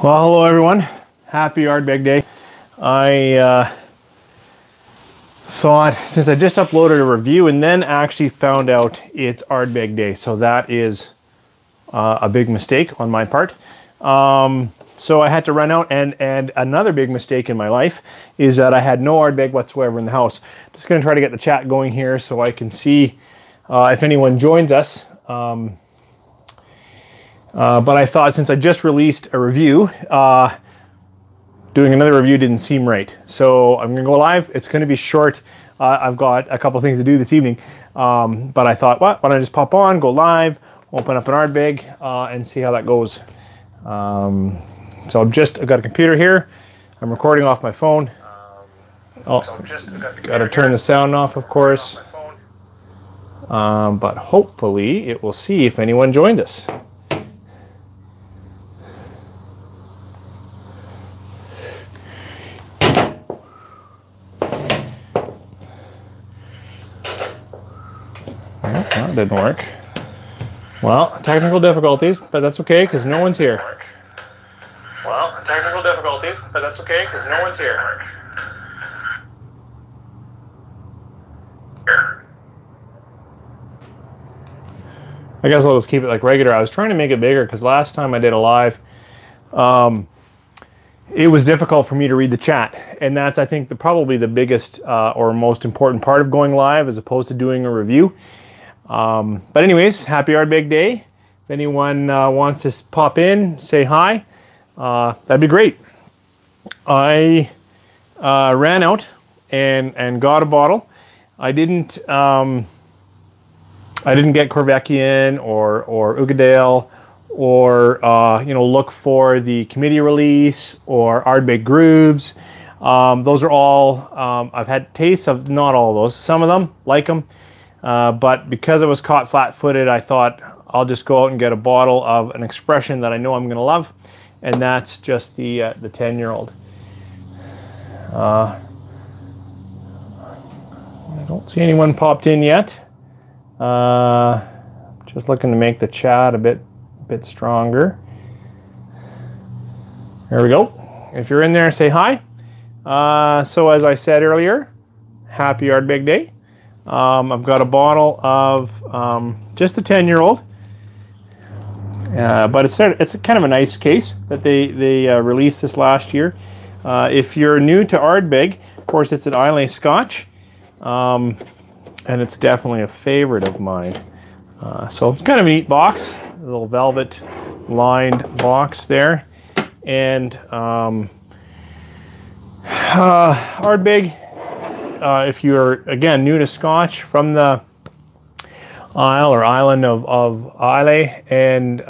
Well, hello everyone. Happy Ardbeg Day. I thought, since I just uploaded a review and then actually found out it's Ardbeg Day, so that is a big mistake on my part. So I had to run out, and another big mistake in my life is that I had no Ardbeg whatsoever in the house. Just going to try to get the chat going here so I can see if anyone joins us. But I thought, since I just released a review, doing another review didn't seem right. So I'm going to go live. It's going to be short. I've got a couple things to do this evening. But I thought, why don't I just pop on, go live, open up an Ardbeg, and see how that goes. So I've got a computer here. I'm recording off my phone. Got to turn the sound off, of course. But hopefully it will see if anyone joins us. That didn't work. Well, technical difficulties, but that's okay because no one's here. I guess I'll just keep it like regular. I was trying to make it bigger because last time I did a live, it was difficult for me to read the chat. And that's, I think, probably the biggest or most important part of going live as opposed to doing a review. But anyways, happy Ardbeg Day. If anyone wants to pop in, say hi, that'd be great. I ran out and got a bottle. I didn't get Corvekian or Ugadale or look for the committee release or Ardbeg Grooves. Those are all, I've had tastes of not all of those. Some of them, like them. But because I was caught flat-footed, I thought I'll just go out and get a bottle of an expression that I know I'm going to love, and that's just the 10-year-old. I don't see anyone popped in yet. Just looking to make the chat a bit stronger. There we go. If you're in there, say hi. So as I said earlier, happy Ardbeg Day. I've got a bottle of just a 10-year-old, but it's kind of a nice case that they released this last year. If you're new to Ardbeg, of course, it's an Islay Scotch, and it's definitely a favorite of mine. So it's kind of a neat box, a little velvet lined box there, and Ardbeg. If you're, again, new to Scotch, from the Isle or island of Islay, and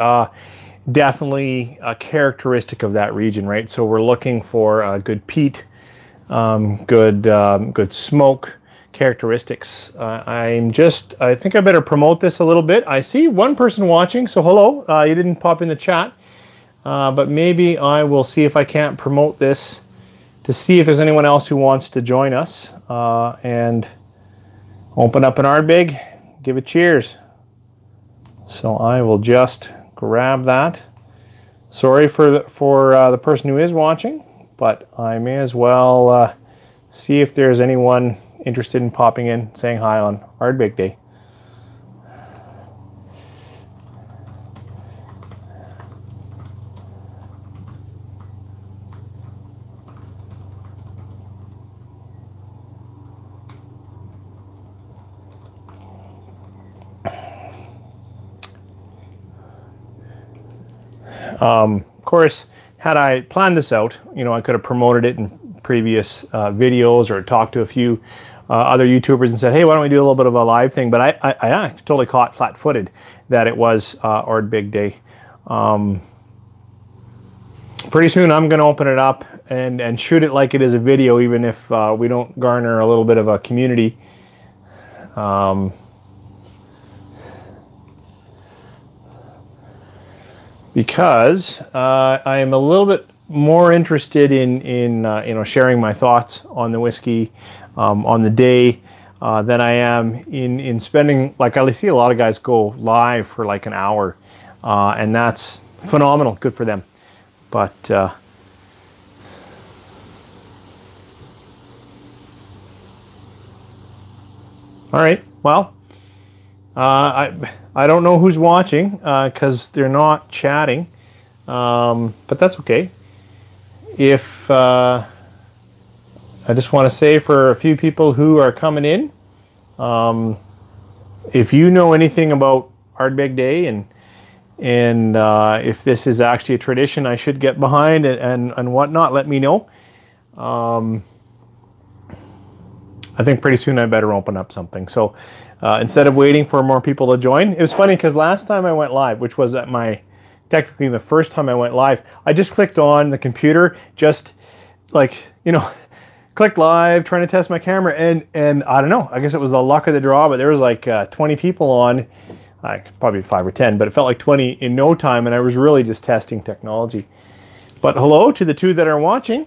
definitely a characteristic of that region, right? So we're looking for good peat, good smoke characteristics. I think I better promote this a little bit. I see one person watching, so hello. You didn't pop in the chat, but maybe I will see if I can't promote this to see if there's anyone else who wants to join us and open up an Ardbeg, give it cheers. So I will just grab that. Sorry for the person who is watching, but I may as well see if there's anyone interested in popping in, saying hi on Ardbeg Day. Of course, had I planned this out, I could have promoted it in previous videos or talked to a few other YouTubers and said, hey, why don't we do a little bit of a live thing? But I totally caught flat-footed that it was Ardbeg Day. Pretty soon I'm going to open it up and shoot it like it is a video, even if we don't garner a little bit of a community. Because I am a little bit more interested in sharing my thoughts on the whiskey on the day than I am in spending, like I see a lot of guys go live for like an hour, and that's phenomenal, good for them. But all right, well, I don't know who's watching because they're not chatting, but that's okay. If I just want to say for a few people who are coming in, if you know anything about Ardbeg Day and if this is actually a tradition I should get behind and whatnot, let me know. I think pretty soon I better open up something. So instead of waiting for more people to join, it was funny because last time I went live, which was at technically the first time I went live, I just clicked on the computer, just like, clicked live, trying to test my camera, and I don't know, I guess it was the luck of the draw, but there was like 20 people on, like probably 5 or 10, but it felt like 20 in no time, and I was really just testing technology. But hello to the 2 that are watching.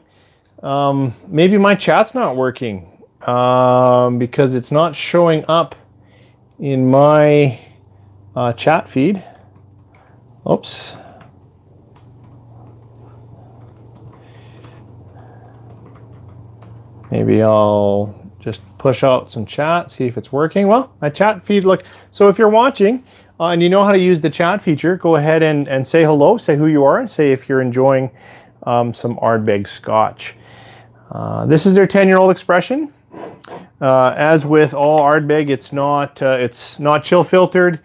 Maybe my chat's not working because it's not showing up in my chat feed. Oops. Maybe I'll just push out some chat, see if it's working. Well, my chat feed, look. So if you're watching and you know how to use the chat feature, go ahead and say hello, say who you are, and say if you're enjoying some Ardbeg Scotch. This is their 10-year-old expression. As with all Ardbeg, it's not chill filtered.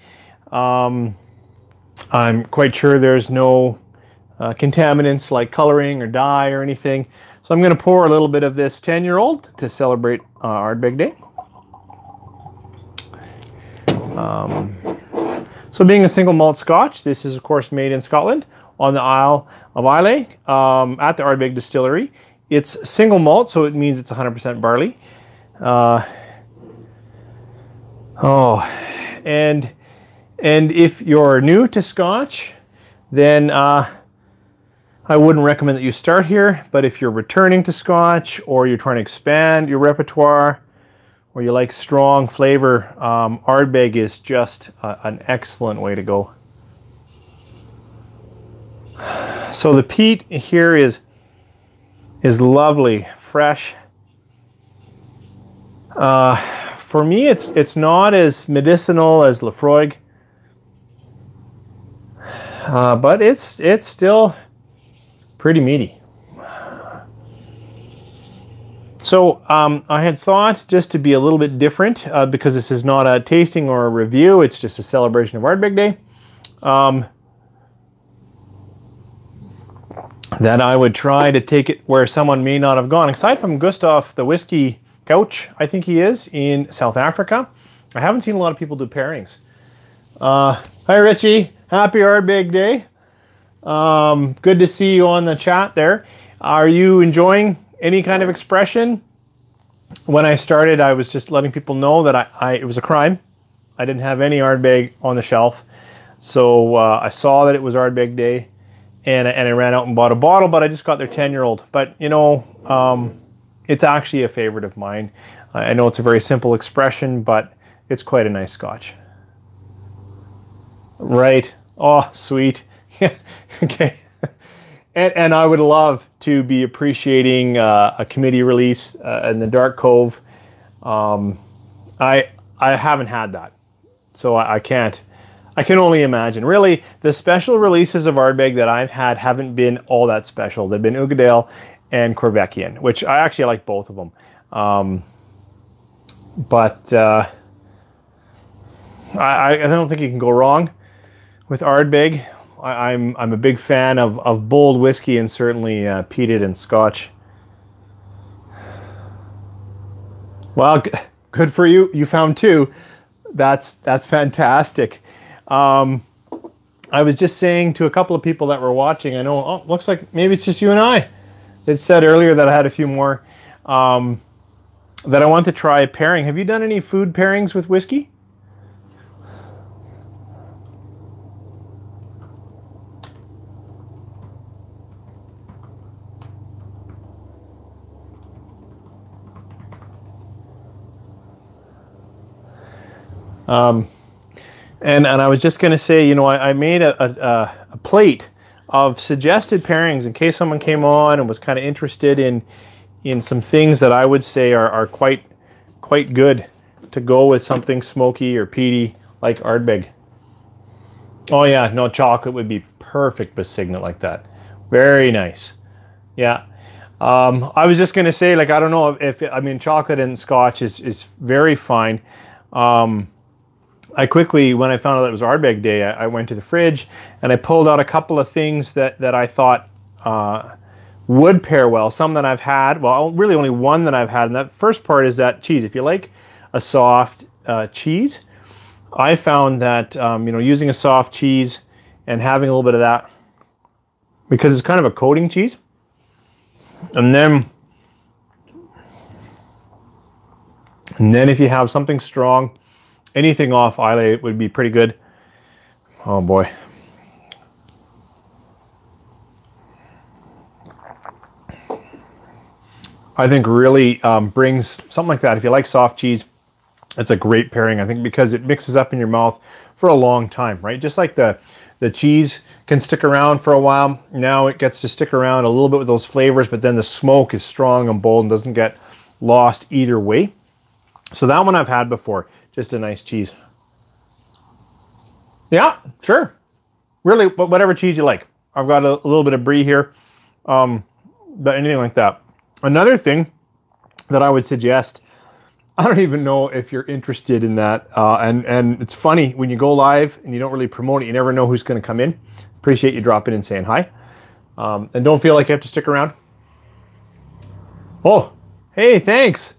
I'm quite sure there's no contaminants like coloring or dye or anything. So I'm going to pour a little bit of this 10-year-old to celebrate Ardbeg Day. So being a single malt Scotch, this is of course made in Scotland on the Isle of Islay at the Ardbeg Distillery. It's single malt, so it means it's 100% barley. And if you're new to Scotch, then I wouldn't recommend that you start here, but if you're returning to Scotch or you're trying to expand your repertoire or you like strong flavor, Ardbeg is just an excellent way to go. So the peat here is lovely, fresh. For me, it's not as medicinal as Lefroy, but it's still pretty meaty. So I had thought just to be a little bit different because this is not a tasting or a review, it's just a celebration of Ardbeg Day, that I would try to take it where someone may not have gone. Aside from Gustav the Whiskey Couch, I think he is, in South Africa, I haven't seen a lot of people do pairings. Hi Richie, happy Ardbeg Day. Good to see you on the chat there. Are you enjoying any kind of expression? When I started, I was just letting people know that it was a crime. I didn't have any Ardbeg on the shelf. So I saw that it was Ardbeg Day and I ran out and bought a bottle, but I just got their 10-year-old. But it's actually a favorite of mine. I know it's a very simple expression, but it's quite a nice Scotch. Right. Oh, sweet. Okay. And I would love to be appreciating a committee release in the Dark Cove. I haven't had that, so I can't. I can only imagine. Really, the special releases of Ardbeg that I've had haven't been all that special. They've been Ugadale and Corvecchian, which I actually like both of them. But I don't think you can go wrong with Ardbeg. I'm a big fan of bold whiskey and certainly peated and Scotch. Well, good for you. You found 2. That's fantastic. I was just saying to a couple of people that were watching, I know, looks like maybe it's just you and I. It said earlier that I had a few more that I want to try pairing. Have you done any food pairings with whiskey? And I was just going to say, I made a plate of suggested pairings in case someone came on and was kind of interested in some things that I would say are quite good to go with something smoky or peaty like Ardbeg. Oh yeah, no, chocolate would be perfect with Signet like that. Very nice. Yeah. I was just going to say, like, I don't know if, I mean, chocolate and Scotch is very fine. I quickly, when I found out that it was Ardbeg Day, I went to the fridge and I pulled out a couple of things that I thought would pair well. Some that I've had, well, really only one that I've had. And that first part is that cheese. If you like a soft cheese, I found that, using a soft cheese and having a little bit of that, because it's kind of a coating cheese. And then if you have something strong, anything off Islay would be pretty good. Oh boy. I think really brings something like that. If you like soft cheese, it's a great pairing, I think, because it mixes up in your mouth for a long time, right? Just like the cheese can stick around for a while. Now it gets to stick around a little bit with those flavors, but then the smoke is strong and bold and doesn't get lost either way. So that one I've had before. Just a nice cheese. Yeah, sure. Really, but whatever cheese you like. I've got a little bit of brie here, but anything like that. Another thing that I would suggest, I don't even know if you're interested in that, and it's funny, when you go live and you don't really promote it, you never know who's going to come in. Appreciate you dropping in and saying hi. And don't feel like you have to stick around. Oh, hey, thanks.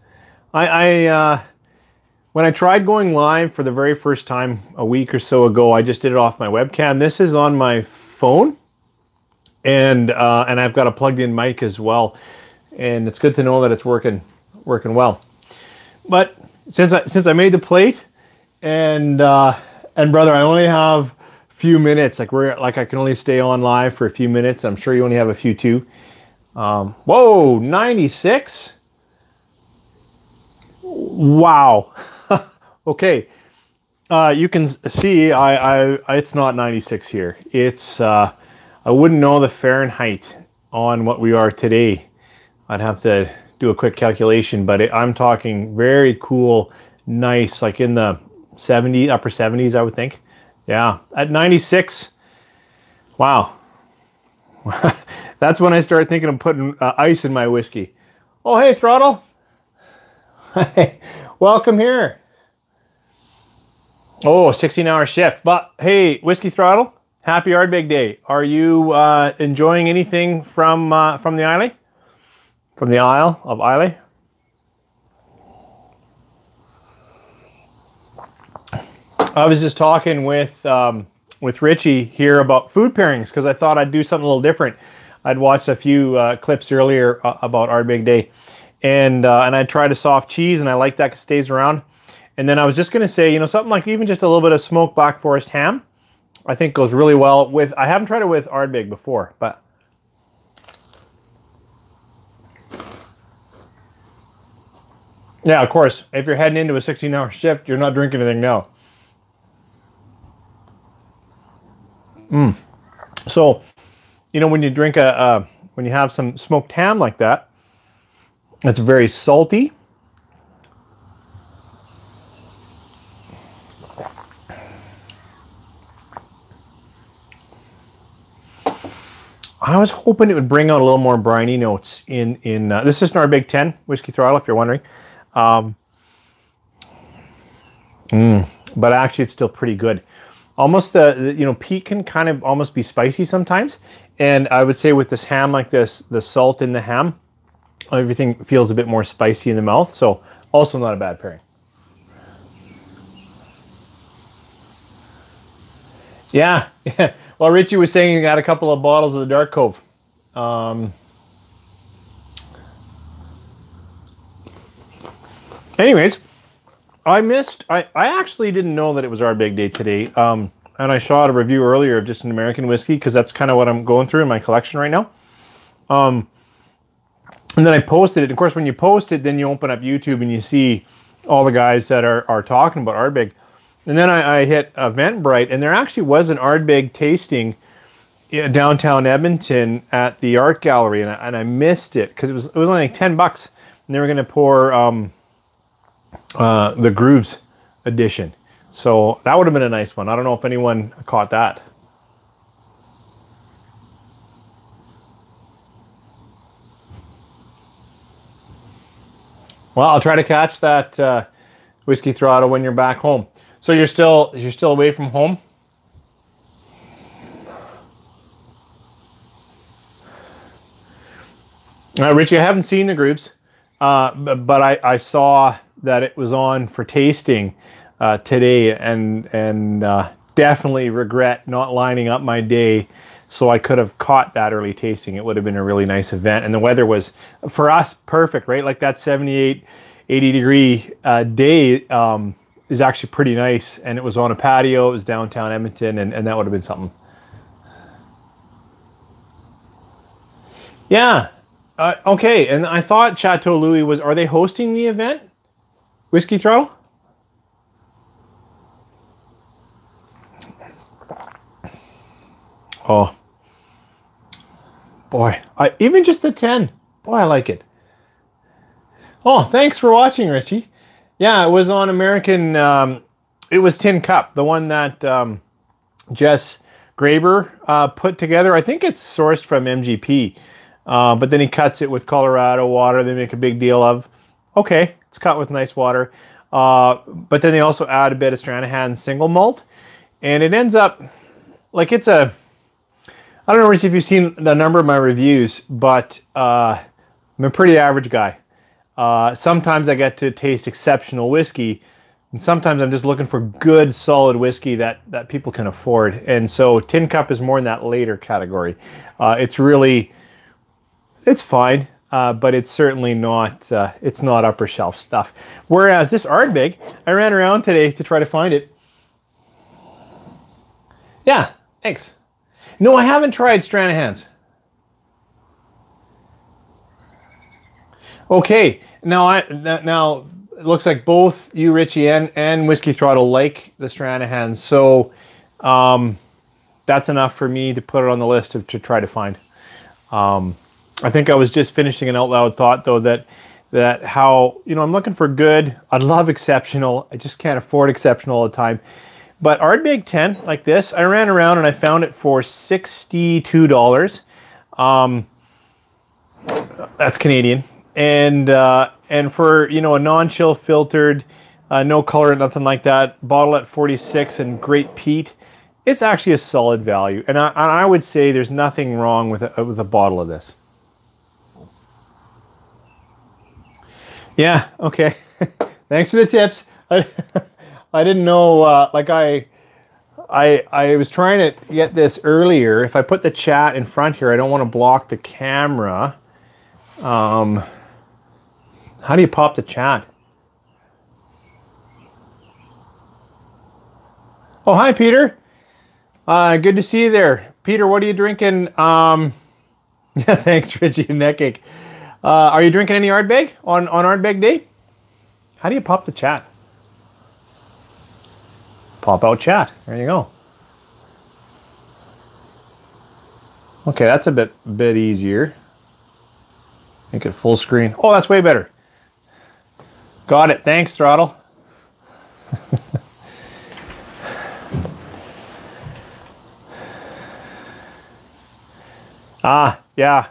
When I tried going live for the very first time a week or so ago, I just did it off my webcam. This is on my phone, and I've got a plugged-in mic as well. And it's good to know that it's working well. But since I made the plate, and brother, I only have a few minutes. Like I can only stay on live for a few minutes. I'm sure you only have a few too. Whoa, 96. Wow. Okay. You can see it's not 96 here. It's I wouldn't know the Fahrenheit on what we are today. I'd have to do a quick calculation, but I'm talking very cool, nice, like in the upper 70s, I would think. Yeah, at 96, wow. That's when I start thinking of putting ice in my whiskey. Oh, hey, Throttle. Hey, welcome here. Oh, 16-hour shift. But hey, Whiskey Throttle, happy Ardbeg Day. Are you enjoying anything from the Islay? From the Isle of Islay? I was just talking with Richie here about food pairings because I thought I'd do something a little different. I'd watched a few clips earlier about Ardbeg Day, and I tried a soft cheese, and I like that 'cause it stays around. And then I was just going to say, something like even just a little bit of smoked Black Forest ham, I think goes really well with. I haven't tried it with Ardbeg before, but. Yeah, of course. If you're heading into a 16-hour shift, you're not drinking anything now. So, when you drink when you have some smoked ham like that, it's very salty. I was hoping it would bring out a little more briny notes in this is an Ardbeg 10 Whiskey Throttle, if you're wondering. But actually it's still pretty good. Almost the peat can kind of almost be spicy sometimes, and I would say with this ham like this, the salt in the ham, everything feels a bit more spicy in the mouth, so also not a bad pairing. Yeah. Well, Richie was saying he got a couple of bottles of the Dark Cove. Anyways, I actually didn't know that it was Ardbeg Day today. And I saw a review earlier of just an American whiskey because that's kind of what I'm going through in my collection right now. And then I posted it. Of course, when you post it, then you open up YouTube and you see all the guys that are talking about Ardbeg. And then I hit Eventbrite, and there actually was an Ardbeg tasting yeah, downtown Edmonton at the art gallery, and I missed it because it was only like $10, and they were going to pour the Grooves edition. So that would have been a nice one. I don't know if anyone caught that. Well, I'll try to catch that whiskey throttle when you're back home. So you're still away from home? Richie, I haven't seen the Grooves, but I saw that it was on for tasting today, and definitely regret not lining up my day so I could have caught that early tasting. It would have been a really nice event, and the weather was, for us, perfect, right? Like that 78, 80 degree day is actually pretty nice, and it was on a patio. It was downtown Edmonton, and that would have been something. Yeah. Okay, and I thought Chateau Louis was. Are they hosting the event? Whiskey Throw? Oh, boy. Even just the 10. Boy, I like it. Oh, thanks for watching, Richie. Yeah, it was on American. It was Tin Cup, the one that Jess Graber put together. I think it's sourced from MGP. But then he cuts it with Colorado water. They make a big deal of. Okay, it's cut with nice water. But then they also add a bit of Stranahan single malt. And it ends up like it's a. I don't know, Richie, if you've seen the number of my reviews, but I'm a pretty average guy. Sometimes I get to taste exceptional whiskey, and sometimes I'm just looking for good, solid whiskey that people can afford. And so Tin Cup is more in that later category. It's really, it's fine, but it's certainly not, it's not upper shelf stuff. Whereas this Ardbeg, I ran around today to try to find it. Yeah, thanks. No, I haven't tried Stranahan's. Okay, now now it looks like both you, Richie, and Whiskey Throttle like the Stranahan, so that's enough for me to put it on the list to try to find. I think I was just finishing an out loud thought though that how I'm looking for good. I'd love exceptional. I just can't afford exceptional all the time. But Ardbeg 10 like this, I ran around and I found it for $62. That's Canadian. And for a non-chill filtered, no color, nothing like that, bottle at 46 and great peat, it's actually a solid value. And I would say there's nothing wrong with a bottle of this. Yeah. Okay. Thanks for the tips. I didn't know. I was trying to get this earlier. If I put the chat in front here, I don't want to block the camera. How do you pop the chat? Oh, hi, Peter. Good to see you there. Peter, what are you drinking? Yeah, thanks, Richie and Neckick. Are you drinking any Ardbeg on Ardbeg Day? How do you pop the chat? Pop out chat. There you go. Okay, that's a bit easier. Make it full screen. Oh, that's way better. Got it. Thanks, Throttle. Yeah.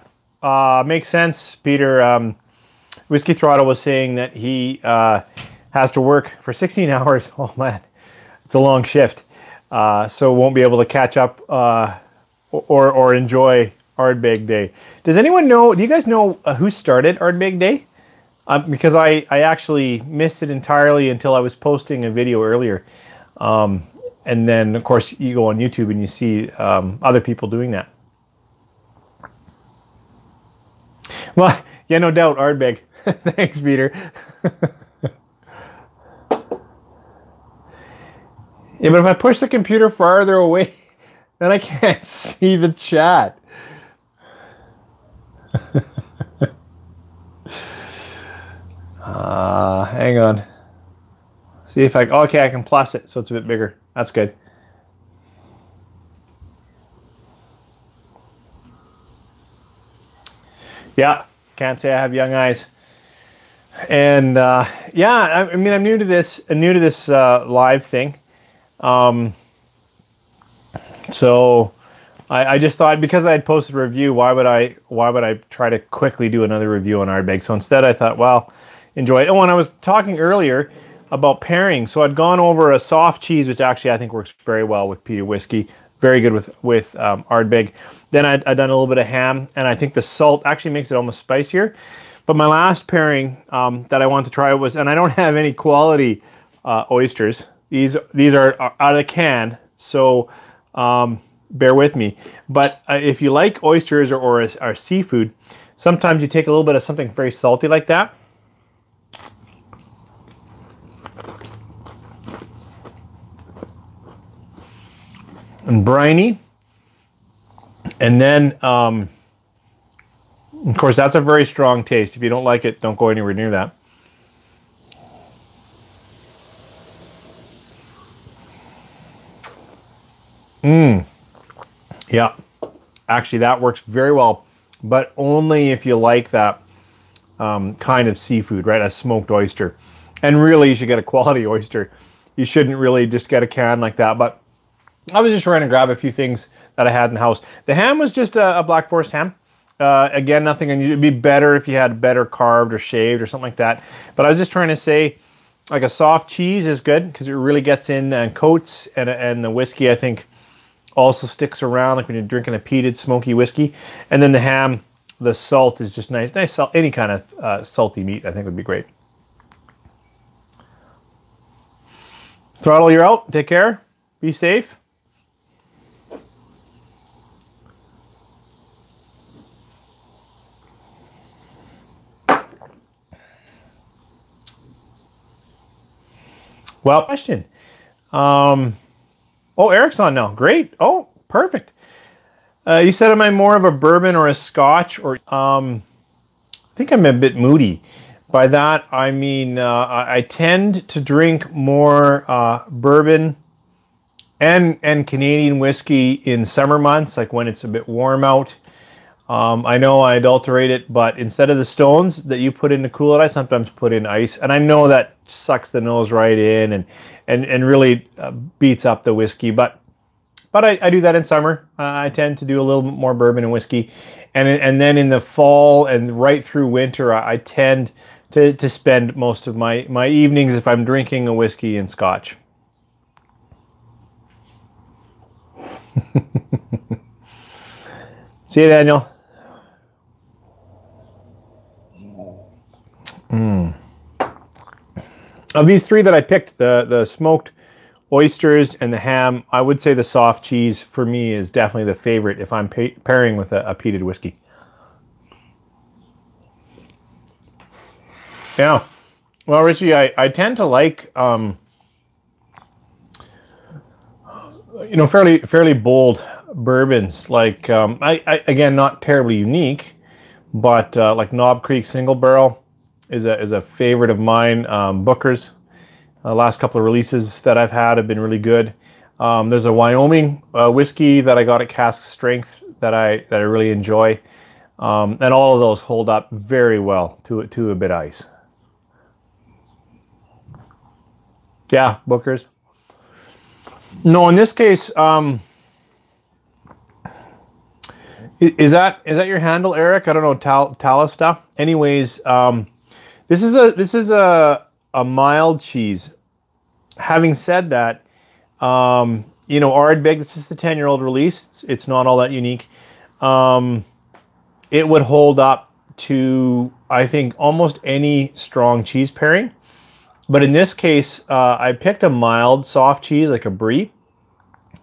Makes sense, Peter. Whiskey Throttle was saying that he has to work for 16 hours. Oh, man. It's a long shift. So won't be able to catch up or enjoy Ardbeg Day. Does anyone know, do you guys know who started Ardbeg Day? Because I actually missed it entirely until I was posting a video earlier. And then, of course, you go on YouTube and you see other people doing that. Well, yeah, no doubt, Ardbeg. Thanks, Peter. Yeah, but if I push the computer farther away, then I can't see the chat. Hang on. See if okay, I can plus it so it's a bit bigger. That's good. Yeah, can't say I have young eyes. And yeah, I mean, I'm new to this. New to this live thing. So I just thought because I had posted a review, why would I try to quickly do another review on Ardbeg? So instead, I thought, well, enjoy it. Oh, and I was talking earlier about pairing. So I'd gone over a soft cheese, which actually I think works very well with peated whiskey. Very good with Ardbeg. Then I'd done a little bit of ham, and I think the salt actually makes it almost spicier. But my last pairing that I wanted to try was, and I don't have any quality oysters. These are out of the can, so bear with me. But if you like oysters or seafood, sometimes you take a little bit of something very salty like that. And briny. And then, of course, that's a very strong taste. If you don't like it, don't go anywhere near that. Yeah, actually, that works very well, but only if you like that kind of seafood, right? A smoked oyster. And really, you should get a quality oyster. You shouldn't really just get a can like that. But I was just trying to grab a few things that I had in the house. The ham was just a Black Forest ham. Again, nothing unusual. It'd be better if you had better carved or shaved or something like that. But I was just trying to say, like a soft cheese is good because it really gets in and coats, and the whiskey, I think, also sticks around, like when you're drinking a peated smoky whiskey. And then the ham, the salt is just nice. Nice salt. Any kind of salty meat, I think, would be great. Throttle, you're out. Take care. Be safe. Well, question. Oh, Eric's on now. Great. Oh, perfect. You said, am I more of a bourbon or a scotch? Or I think I'm a bit moody. By that, I mean I tend to drink more bourbon and Canadian whiskey in summer months, like when it's a bit warm out. I know I adulterate it, but instead of the stones that you put in to cool it, I sometimes put in ice. And I know that sucks the nose right in and really beats up the whiskey. But I do that in summer. I tend to do a little bit more bourbon and whiskey. And then in the fall and right through winter, I tend to spend most of my evenings, if I'm drinking, a whiskey and scotch. See you, Daniel. Of these three that I picked, the smoked oysters and the ham, I would say the soft cheese for me is definitely the favorite if I'm pairing with a peated whiskey. Yeah. Well, Richie, I tend to like fairly bold bourbons. Like I again, not terribly unique, but like Knob Creek Single Barrel is a favorite of mine. Booker's last couple of releases that I've had have been really good. There's a Wyoming whiskey that I got at Cask Strength that I really enjoy, and all of those hold up very well to a bit ice. Yeah, Booker's. No, in this case, is that your handle, Eric? I don't know, Talista. Anyways, this is a mild cheese. Having said that, Ardbeg, this is the 10-year-old release. It's not all that unique. It would hold up to, I think, almost any strong cheese pairing. But in this case, I picked a mild, soft cheese, like a brie.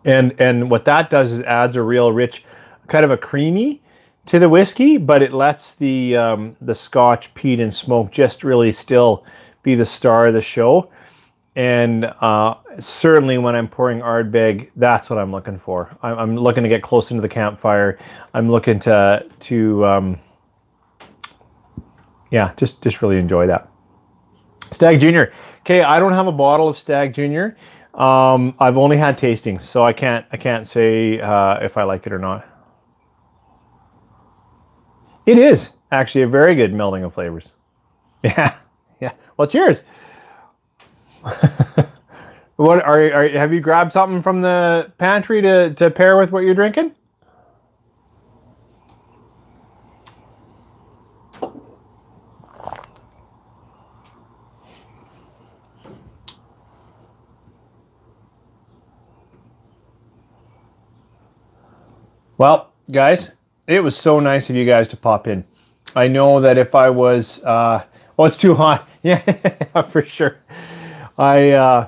And what that does is adds a real rich, kind of a creamy to the whiskey, but it lets the Scotch, peat, and smoke just really still be the star of the show. And certainly when I'm pouring Ardbeg, that's what I'm looking for. I'm looking to get close into the campfire. I'm looking to just really enjoy that. Stag Junior. Okay, I don't have a bottle of Stag Junior. I've only had tastings, so I can't say if I like it or not. It is. Actually, a very good melding of flavors. Yeah, yeah. Well, cheers. What have you grabbed something from the pantry to pair with what you're drinking? Well, guys, it was so nice of you guys to pop in. I know that if I was, oh, it's too hot. Yeah, for sure. I uh,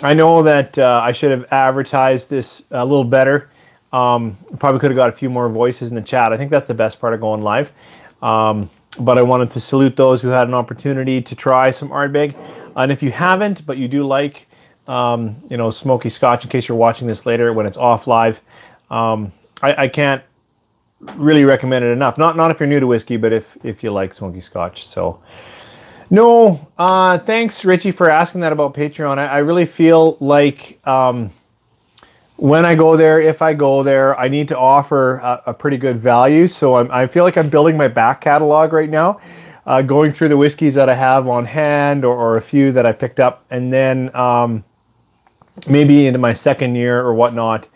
I know that I should have advertised this a little better. Probably could have got a few more voices in the chat. I think that's the best part of going live. But I wanted to salute those who had an opportunity to try some Ardbeg. And if you haven't, but you do like, smoky Scotch, in case you're watching this later when it's off live, I can't really recommend it enough. Not if you're new to whiskey, but if you like smoky Scotch. So, no, thanks, Richie, for asking that about Patreon. I really feel like when I go there, if I go there, I need to offer a pretty good value. So I feel like I'm building my back catalog right now, going through the whiskeys that I have on hand or a few that I picked up. And then maybe into my second year or whatnot,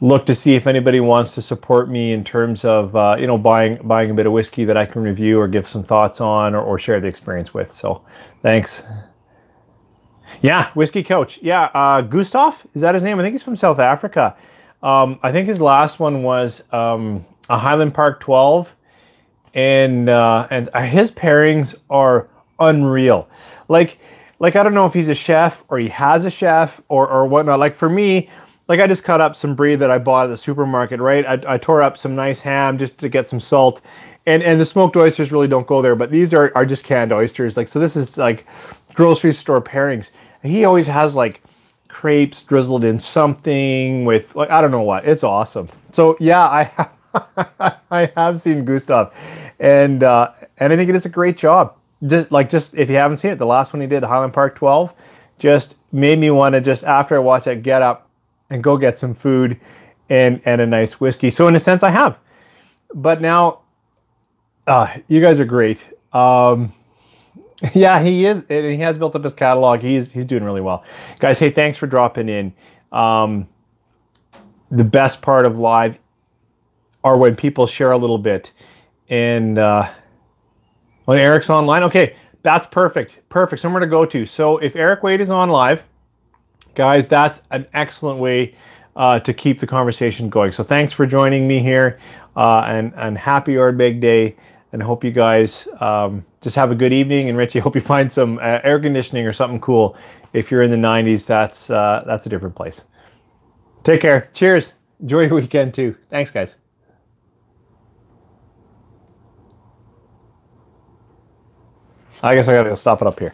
look to see if anybody wants to support me in terms of buying a bit of whiskey that I can review or give some thoughts on or share the experience with. So thanks. Yeah, Whiskey Coach. Yeah, Gustav, is that his name? I think he's from South Africa. I think his last one was a Highland Park 12, and his pairings are unreal. Like I don't know if he's a chef or he has a chef or whatnot. Like for me, like I just cut up some brie that I bought at the supermarket, right? I tore up some nice ham just to get some salt. And the smoked oysters really don't go there, but these are just canned oysters. Like, so this is like grocery store pairings. And he always has like crepes drizzled in something with like, I don't know what. It's awesome. So yeah, I have seen Gustav, and I think he does a great job. Just if you haven't seen it, the last one he did, Highland Park 12, just made me want to just after I watch that get up and go get some food and a nice whiskey. So in a sense, I have. But now, you guys are great. Yeah, he is. And he has built up his catalog. He's doing really well. Guys, hey, thanks for dropping in. The best part of live are when people share a little bit. And when Eric's online, okay, that's perfect. Perfect. Somewhere to go to. So if Eric Wade is on live, guys, that's an excellent way to keep the conversation going. So thanks for joining me here, and happy Ardbeg Day. And I hope you guys just have a good evening. And Richie, I hope you find some air conditioning or something cool. If you're in the 90s, that's a different place. Take care. Cheers. Enjoy your weekend too. Thanks, guys. I guess I gotta go stop it up here.